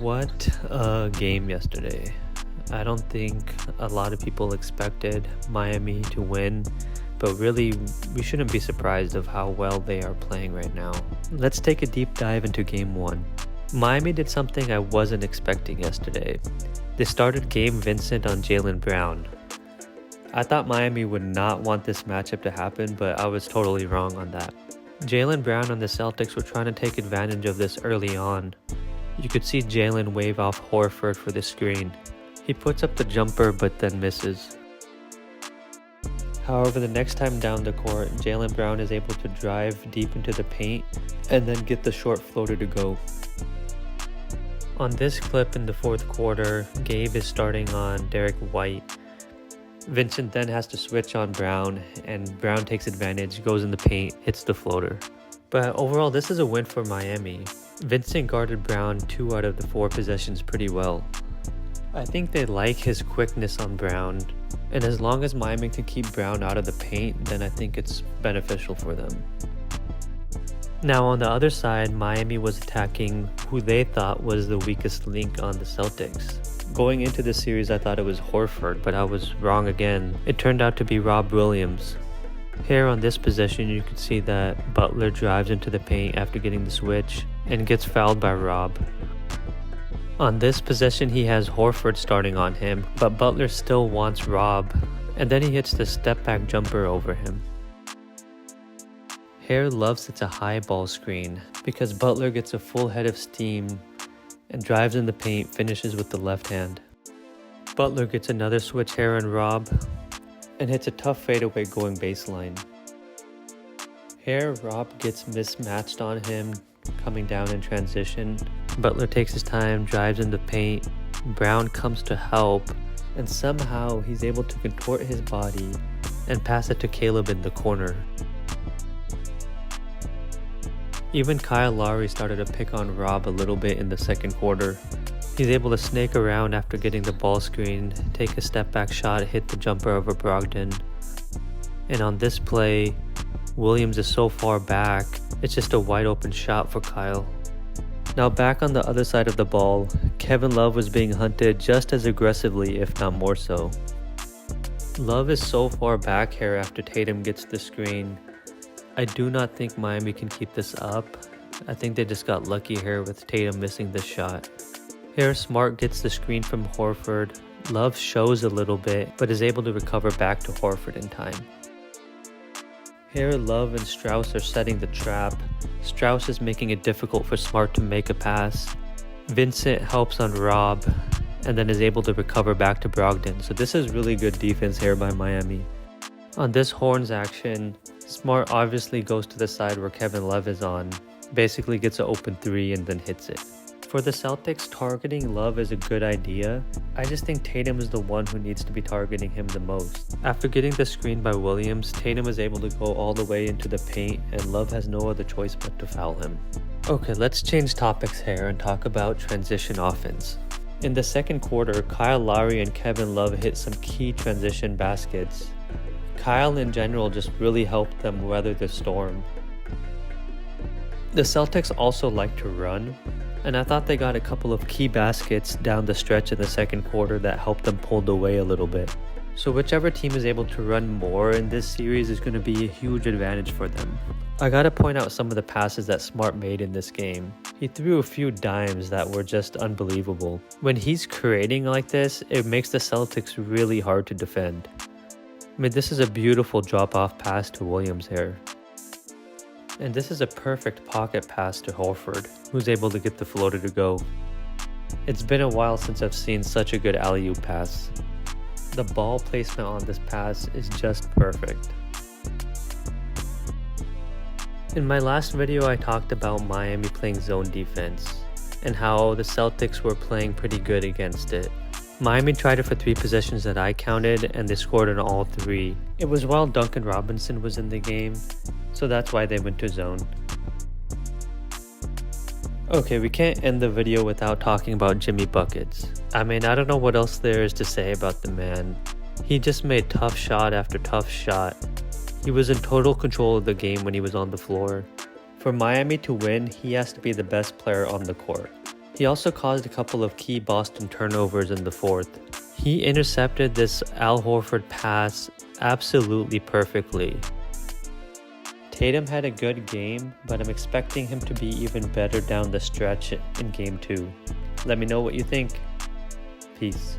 What a game yesterday. I don't think a lot of people expected Miami to win, but really, we shouldn't be surprised of how well they are playing right now. Let's take a deep dive into game one. Miami did something I wasn't expecting yesterday. They started Game Vincent on Jalen Brown. I thought Miami would not want this matchup to happen, but I was totally wrong on that. Jalen Brown and the Celtics were trying to take advantage of this early on. You could see Jalen wave off Horford for the screen. He puts up the jumper but then misses. However, the next time down the court, Jalen Brown is able to drive deep into the paint and then get the short floater to go. On this clip in the fourth quarter, Gabe is starting on Derek White. Vincent then has to switch on Brown, and Brown takes advantage, goes in the paint, hits the floater. But overall, this is a win for Miami. Vincent guarded Brown 2 out of the 4 possessions pretty well. I think they like his quickness on Brown, and as long as Miami can keep Brown out of the paint, then I think it's beneficial for them. Now on the other side, Miami was attacking who they thought was the weakest link on the Celtics. Going into this series, I thought it was Horford, but I was wrong again. It turned out to be Rob Williams. Here on this possession, you can see that Butler drives into the paint after getting the switch and gets fouled by Rob. On this possession, he has Horford starting on him, but Butler still wants Rob, and then he hits the step back jumper over him. Here Love sets a high ball screen because Butler gets a full head of steam and drives in the paint, finishes with the left hand. Butler gets another switch here on Rob and hits a tough fadeaway going baseline. Here Rob gets mismatched on him coming down in transition. Butler takes his time, drives in the paint. Brown comes to help, and somehow he's able to contort his body and pass it to Caleb in the corner. Even Kyle Lowry started to pick on Rob a little bit in the second quarter. He's able to snake around after getting the ball screen, take a step back shot, hit the jumper over Brogdon. And on this play, Williams is so far back, it's just a wide open shot for Kyle. Now back on the other side of the ball, Kevin Love was being hunted just as aggressively, if not more so. Love is so far back here after Tatum gets the screen. I do not think Miami can keep this up. I think they just got lucky here with Tatum missing the shot. Here Smart gets the screen from Horford. Love shows a little bit, but is able to recover back to Horford in time. Here Love and Strauss are setting the trap. Strauss is making it difficult for Smart to make a pass. Vincent helps on Rob, and then is able to recover back to Brogdon. So this is really good defense here by Miami. On this Horns action, Smart obviously goes to the side where Kevin Love is on, basically gets an open 3 and then hits it. For the Celtics, targeting Love is a good idea. I just think Tatum is the one who needs to be targeting him the most. After getting the screen by Williams, Tatum is able to go all the way into the paint and Love has no other choice but to foul him. Okay, let's change topics here and talk about transition offense. In the second quarter, Kyle Lowry and Kevin Love hit some key transition baskets. Kyle in general just really helped them weather the storm. The Celtics also like to run, and I thought they got a couple of key baskets down the stretch in the second quarter that helped them pull away a little bit. So whichever team is able to run more in this series is going to be a huge advantage for them. I gotta point out some of the passes that Smart made in this game. He threw a few dimes that were just unbelievable. When he's creating like this, it makes the Celtics really hard to defend. I mean, this is a beautiful drop-off pass to Williams here. And this is a perfect pocket pass to Horford, who's able to get the floater to go. It's been a while since I've seen such a good alley-oop pass. The ball placement on this pass is just perfect. In my last video, I talked about Miami playing zone defense, and how the Celtics were playing pretty good against it. Miami tried it for 3 possessions that I counted, and they scored on all 3. It was while Duncan Robinson was in the game, so that's why they went to zone. Okay, we can't end the video without talking about Jimmy Buckets. I mean, I don't know what else there is to say about the man. He just made tough shot after tough shot. He was in total control of the game when he was on the floor. For Miami to win, he has to be the best player on the court. He also caused a couple of key Boston turnovers in the fourth. He intercepted this Al Horford pass absolutely perfectly. Tatum had a good game, but I'm expecting him to be even better down the stretch in Game 2. Let me know what you think. Peace.